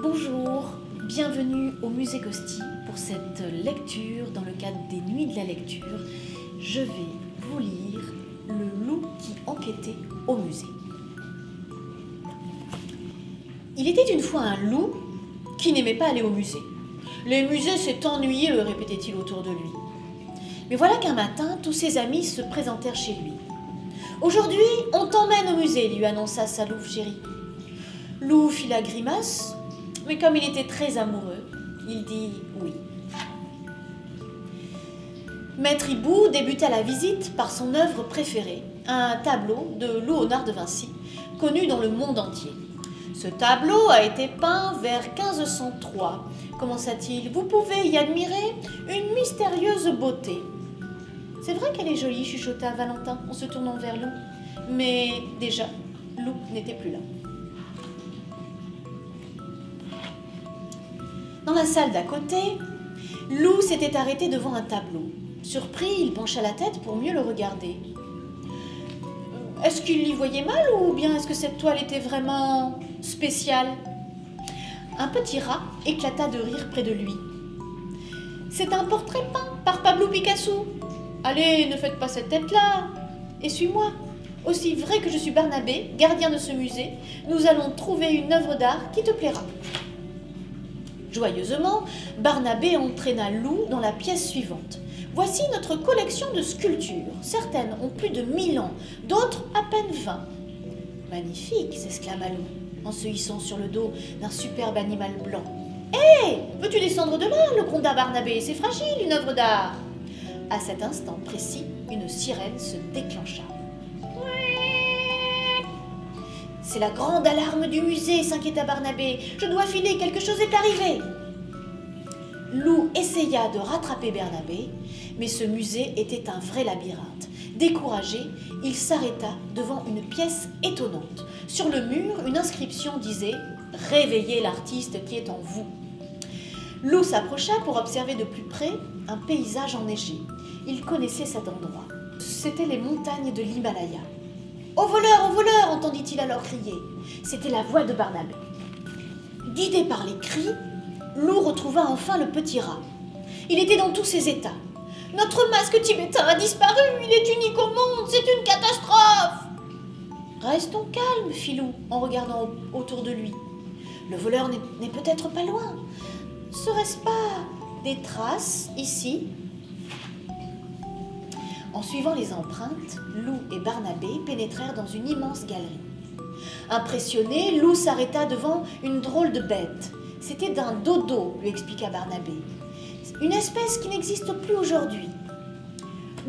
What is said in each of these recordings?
Bonjour, bienvenue au Musée Costi pour cette lecture dans le cadre des Nuits de la lecture. Je vais vous lire Le loup qui enquêtait au musée. Il était une fois un loup qui n'aimait pas aller au musée. Les musées, c'est ennuyeux, répétait-il autour de lui. Mais voilà qu'un matin, tous ses amis se présentèrent chez lui. Aujourd'hui, on t'emmène au musée, lui annonça sa louve chérie. Loup fit la grimace, mais comme il était très amoureux, il dit oui. Maître Hibou débuta la visite par son œuvre préférée, un tableau de Léonard de Vinci, connu dans le monde entier. Ce tableau a été peint vers 1503, commença-t-il. Vous pouvez y admirer une mystérieuse beauté. C'est vrai qu'elle est jolie, chuchota Valentin en se tournant vers Loup. Mais déjà, Loup n'était plus là. Dans la salle d'à côté, Loup s'était arrêté devant un tableau. Surpris, il pencha la tête pour mieux le regarder. Est-ce qu'il y voyait mal ou bien est-ce que cette toile était vraiment spéciale? Un petit rat éclata de rire près de lui. C'est un portrait peint par Pablo Picasso. Allez, ne faites pas cette tête-là. Et suis-moi. Aussi vrai que je suis Barnabé, gardien de ce musée, nous allons trouver une œuvre d'art qui te plaira. Joyeusement, Barnabé entraîna Loup dans la pièce suivante. Voici notre collection de sculptures. Certaines ont plus de 1000 ans, d'autres à peine 20. Magnifique, s'exclama Loup, en se hissant sur le dos d'un superbe animal blanc. Hé, peux-tu descendre de là, le gronda Barnabé, c'est fragile, une œuvre d'art. À cet instant précis, une sirène se déclencha. C'est la grande alarme du musée, s'inquiéta Barnabé. Je dois filer, quelque chose est arrivé. Loup essaya de rattraper Barnabé, mais ce musée était un vrai labyrinthe. Découragé, il s'arrêta devant une pièce étonnante. Sur le mur, une inscription disait « Réveillez l'artiste qui est en vous ». Loup s'approcha pour observer de plus près un paysage enneigé. Il connaissait cet endroit. C'étaient les montagnes de l'Himalaya. « Au voleur !» entendit-il alors crier. C'était la voix de Barnabé. Guidé par les cris, Loup retrouva enfin le petit rat. Il était dans tous ses états. « Notre masque tibétain a disparu, il est unique au monde, c'est une catastrophe !»« Restons calmes, fit Loup, en regardant autour de lui. Le voleur n'est peut-être pas loin. Serait-ce pas des traces ici ?» En suivant les empreintes, Loup et Barnabé pénétrèrent dans une immense galerie. Impressionné, Loup s'arrêta devant une drôle de bête. C'était d'un dodo, lui expliqua Barnabé. Une espèce qui n'existe plus aujourd'hui.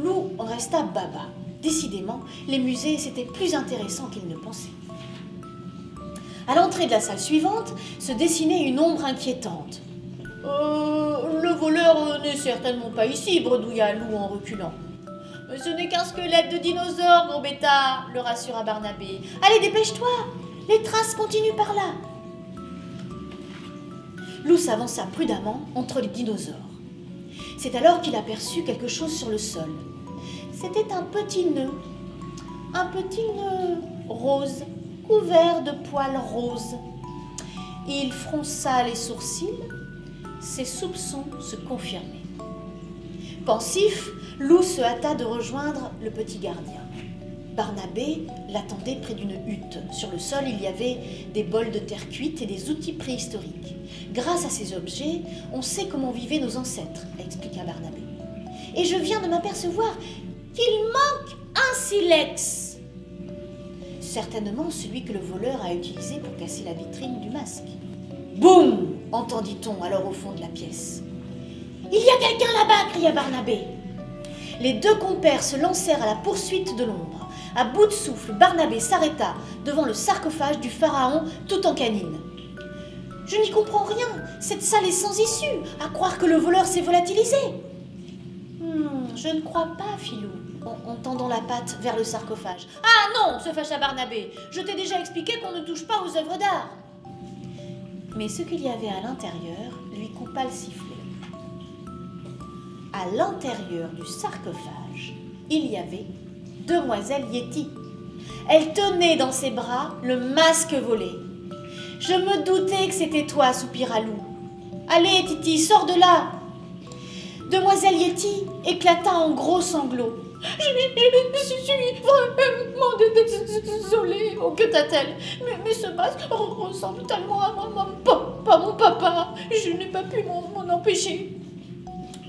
Loup en resta baba. Décidément, les musées, c'était plus intéressant qu'il ne pensait. À l'entrée de la salle suivante, se dessinait une ombre inquiétante. Le voleur n'est certainement pas ici, bredouilla Loup en reculant. « Ce n'est qu'un squelette de dinosaure, gros bêta !» le rassura Barnabé. « Allez, dépêche-toi! Les traces continuent par là !» Loup s'avança prudemment entre les dinosaures. C'est alors qu'il aperçut quelque chose sur le sol. C'était un petit nœud rose, couvert de poils roses. Il fronça les sourcils, ses soupçons se confirmaient. Pensif, Loup se hâta de rejoindre le petit gardien. Barnabé l'attendait près d'une hutte. Sur le sol, il y avait des bols de terre cuite et des outils préhistoriques. Grâce à ces objets, on sait comment vivaient nos ancêtres, expliqua Barnabé. Et je viens de m'apercevoir qu'il manque un silex. Certainement celui que le voleur a utilisé pour casser la vitrine du masque. Boum! Entendit-on alors au fond de la pièce. Il y a quelqu'un là-bas, cria Barnabé. Les deux compères se lancèrent à la poursuite de l'ombre. À bout de souffle, Barnabé s'arrêta devant le sarcophage du pharaon tout en canine. « Je n'y comprends rien, cette salle est sans issue, à croire que le voleur s'est volatilisé. »« Je ne crois pas, Filou, en tendant la patte vers le sarcophage. »« Ah non !» se fâcha Barnabé, « je t'ai déjà expliqué qu'on ne touche pas aux œuvres d'art. » Mais ce qu'il y avait à l'intérieur lui coupa le sifflet. À l'intérieur du sarcophage, il y avait Demoiselle Yeti. Elle tenait dans ses bras le masque volé. Je me doutais que c'était toi, soupira Lou. Allez, Titi, sors de là. Demoiselle Yeti éclata en gros sanglots. Je suis vraiment désolée, gueuta-t-elle. Mais ce masque ressemble tellement à mon papa. Je n'ai pas pu m'en empêcher.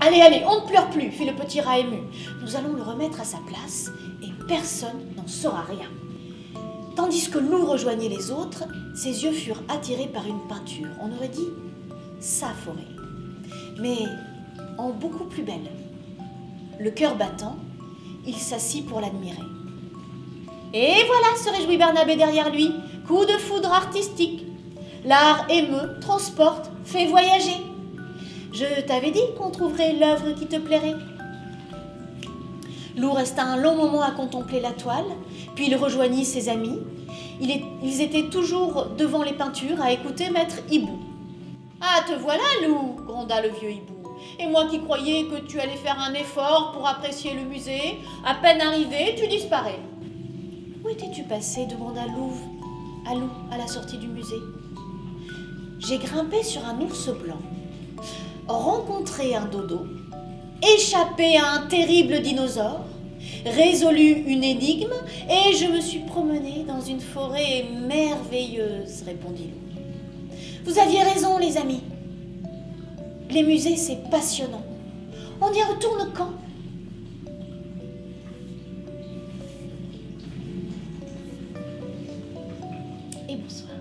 Allez, on ne pleure plus, fit le petit rat ému. Nous allons le remettre à sa place et personne n'en saura rien. Tandis que Lou rejoignait les autres, ses yeux furent attirés par une peinture. On aurait dit sa forêt, mais en beaucoup plus belle. Le cœur battant, il s'assit pour l'admirer. Et voilà, se réjouit Barnabé derrière lui. Coup de foudre artistique. L'art émeut, transporte, fait voyager. Je t'avais dit qu'on trouverait l'œuvre qui te plairait. Lou resta un long moment à contempler la toile, puis il rejoignit ses amis. Ils étaient toujours devant les peintures à écouter Maître Hibou. « Ah, te voilà, Lou !» gronda le vieux Hibou. « Et moi qui croyais que tu allais faire un effort pour apprécier le musée, à peine arrivé, tu disparais. »« Où étais-tu passé ?» demanda Lou à la sortie du musée. « J'ai grimpé sur un ours blanc, rencontré un dodo, échappé à un terrible dinosaure, résolu une énigme et je me suis promenée dans une forêt merveilleuse, répondit Lou. Vous aviez raison, les amis. Les musées, c'est passionnant. On y retourne quand ? Et bonsoir.